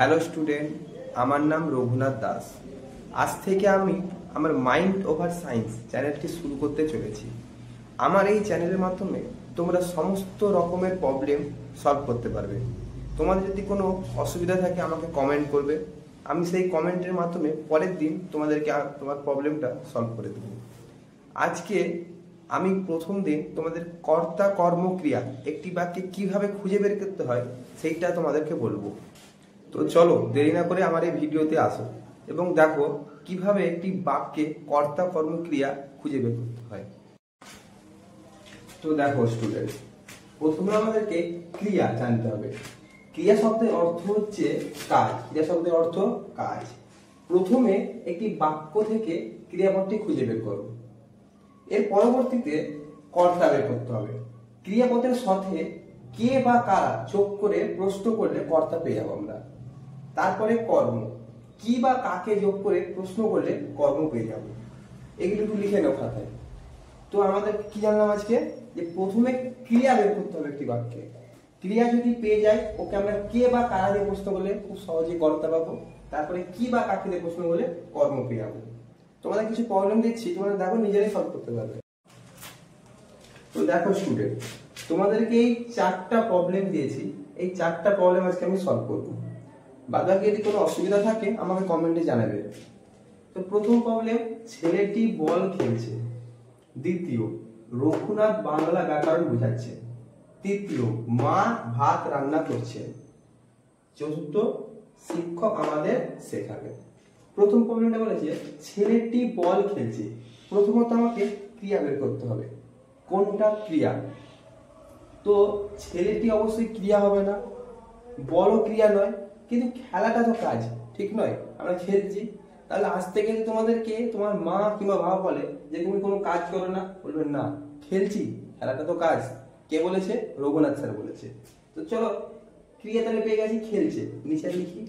Hello student, আমার নাম রঘুনাথ দাস। আজ থেকে আমি আমার মাইন্ড ওভার সায়েন্স চ্যানেলটি শুরু করতে চলেছি। আমার এই চ্যানেলের মাধ্যমে তোমরা সমস্ত রকমের প্রবলেম সলভ করতে পারবে। তোমাদের যদি কোনো অসুবিধা থাকে আমাকে কমেন্ট করবে, আমি সেই কমেন্টের মাধ্যমে পরের দিন তোমাদেরকে তোমার প্রবলেমটা সলভ করে দেবো। আজকে আমি প্রথম দিন তোমাদের কর্তা কর্মক্রিয়া একটি বাক্যে কিভাবে খুঁজে বের করতে হয় সেইটা তোমাদেরকে বলবো। তো চলো দেরি না করে আমার এই ভিডিওতে আসো এবং দেখো কিভাবে একটি বাক্যে কর্তা কর্মক্রিয়া খুঁজে বের করতে হয়। তো দেখো স্টুডেন্ট, প্রথমে আমাদেরকে ক্রিয়া জানতে হবে। ক্রিয়া শব্দের অর্থ হচ্ছে কাজ। ক্রিয়া শব্দের অর্থ কাজ। প্রথমে একটি বাক্য থেকে ক্রিয়াপদটি খুঁজে বের করো, এর পরবর্তীতে কর্তা বের করতে হবে। ক্রিয়াপদের সাথে কে বা কারা যোগ করে প্রশ্ন করলে কর্তা পেয়ে যাবো আমরা। তারপরে কর্ম, কি বা কাকে যোগ করে প্রশ্ন করলে কর্ম পেয়ে যাব। এগুলো একটু লিখে নাও খাতায়। তো আমাদের কি জানলাম আজকে, যে প্রথমে ক্রিয়া বের করতে হবে একটি বাক্যে। ক্রিয়া যদি পেয়ে যায় ওকে আমরা কে বা কারা দিয়ে প্রশ্ন করলে খুব সহজে কর্তা পাবো। তারপরে কি বা কাকে দিয়ে প্রশ্ন করলে কর্ম পেয়ে যাবো। তোমাদের কিছু প্রবলেম দিচ্ছি, তোমরা দেখো নিজেরাই সলভ করতে পারবে। তো দেখো স্টুডেন্ট, তোমাদেরকে এই 4টা প্রবলেম দিয়েছি, এই 4টা প্রবলেম আজকে আমি সলভ করবো। বাকি যদি কোনো অসুবিধা থাকে আমাকে কমেন্টে জানাবে। তো প্রথম প্রবলেম, ছেলেটি বল খেলছে। দ্বিতীয়, রঘুনাথ বাংলা ব্যাকরণ বোঝাচ্ছে। তৃতীয়, মা ভাত রান্না করছে। চতুর্থ, শিক্ষক আমাদের শেখাবে। প্রথম প্রবলেমটা বলেছে ছেলেটি বল খেলছে। প্রথমত আমাকে ক্রিয়া বের করতে হবে, কোনটা ক্রিয়া। তো ছেলেটি অবশ্যই ক্রিয়া হবে না, বলও ক্রিয়া নয়, কিন্তু খেলাটা তো কাজ, ঠিক নয়? আমরা খেলছি, তাহলে আজ থেকে তোমাদেরকে তোমার মা কিংবা বাবা বলে যে তুমি কোনো কাজ করো না, বলবে না খেলছি, খেলাটা তো কাজ। কে বলেছে? রঘুনাথ স্যার বলেছে। তো চলো ক্রিয়া তাহলে পেয়ে গেছি, খেলছে, নিচে লিখি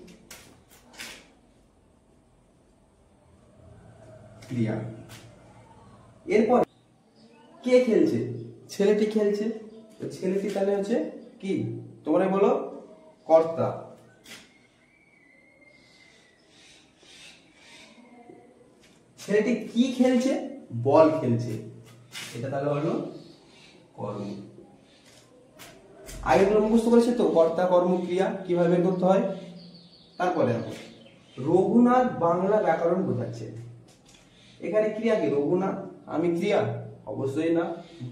ক্রিয়া। এরপর কে খেলছে? ছেলেটি খেলছে। তো ছেলেটি তাহলে হচ্ছে কি, তোমরা বলো কর্তা। ছেলেটি কি খেলছে? বল খেলছে। এটা তাহলে হলো কর্ম। আগেগুলো মুখস্থ করেছে তো, কর্তা কর্ম ক্রিয়া কিভাবে বের করতে হয়। তারপরে দেখো রঘুনাথ বাংলা ব্যাকরণ বোঝাচ্ছে। এখানে ক্রিয়া কি? রঘুনাথ, আমি ক্রিয়া? অবশ্যই না।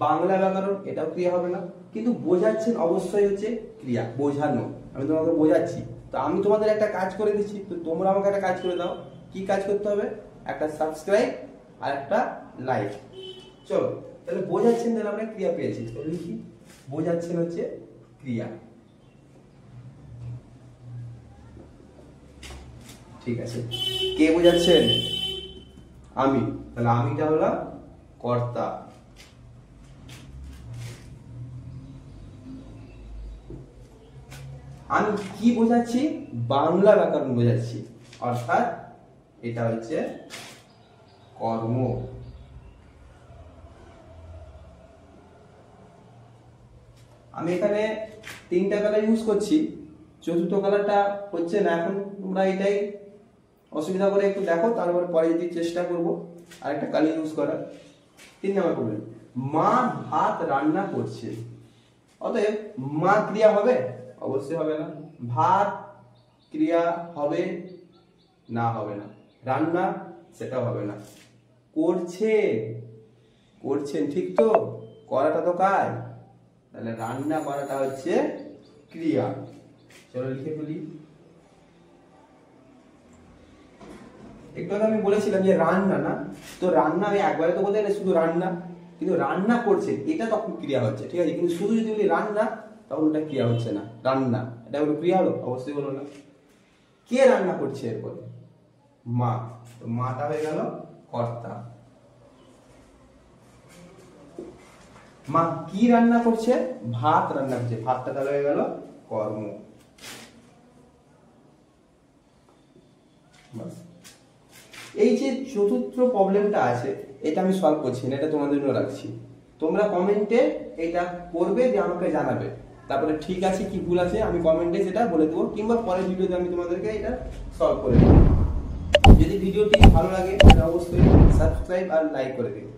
বাংলা ব্যাকরণ, এটাও ক্রিয়া হবে না। কিন্তু বোঝাচ্ছেন অবশ্যই হচ্ছে ক্রিয়া, বোঝানো। আমি তোমাকে বোঝাচ্ছি, তো আমি তোমাদের একটা কাজ করে দিচ্ছি, তো তোমরা আমাকে একটা কাজ করে দাও। কি কাজ করতে হবে? একটা সাবস্ক্রাইব আর একটা লাইক। চলো তাহলে বোঝাচ্ছেন, তাহলে আমরা ক্রিয়া পেয়েছি। তো লিখি বোঝাচ্ছেন হচ্ছে ক্রিয়া। ঠিক আছে, কে বোঝাচ্ছেন? আমি। তাহলে আমিটা হলো কর্তা। আমি কি বোঝাচ্ছি? বাংলা ব্যাকরণ বোঝাচ্ছি, অর্থাৎ এটা হচ্ছে কর্ম। আমি এখানে 3টা কালার ইউজ করছি, চতুর্থ কালারটা হচ্ছে না এখন। তোমরা এটাই অসুবিধা করে একটু দেখো, তারপরে পরে যদি চেষ্টা করবো আরেকটা কালার ইউজ করার। 3 নাম্বার প্রবলেম, মা ভাত রান্না করছে। অতএব মা ক্রিয়া হবে? অবশ্যই হবে না। ভাত ক্রিয়া হবে না? হবে না। রান্না, সেটাও হবে না। করছে, করছেন, ঠিক তো? করাটা তো কাজ, তাহলে রান্না করাটা হচ্ছে ক্রিয়া। চলো লিখে ফেলি। একটু আগে আমি বলেছিলাম যে রান্না, না? তো রান্না আমি একবারে তো বলতে গেলে শুধু রান্না, কিন্তু রান্না করছে এটা তখন ক্রিয়া হচ্ছে, ঠিক আছে? কিন্তু শুধু যদি বলি রান্না, তখন ওটা ক্রিয়া হচ্ছে না। রান্না এটা হলো ক্রিয়া, হলো? অবশ্যই হলো না। কে রান্না করছে? এরপরে মা, তো মাটা হয়ে গেল কর্তা। মা কি রান্না করছে? ভাত রান্না করছে, ভাতটা তাহলে হয়ে গেল কর্ম। এই যে চতুর্থ প্রবলেমটা আছে, এটা আমি সলভ করছি না, এটা তোমাদের জন্য রাখছি। তোমরা কমেন্টে এটা করবে, যে আমাকে জানাবে তারপরে ঠিক আছে কি ভুল আছে আমি কমেন্টে সেটা বলে দেবো, কিংবা পরের ভিডিওতে আমি তোমাদেরকে এটা সলভ করে দেবো। যদি ভিডিওটি ভালো লাগে তাহলে অবশ্যই সাবস্ক্রাইব আর লাইক করে দিও।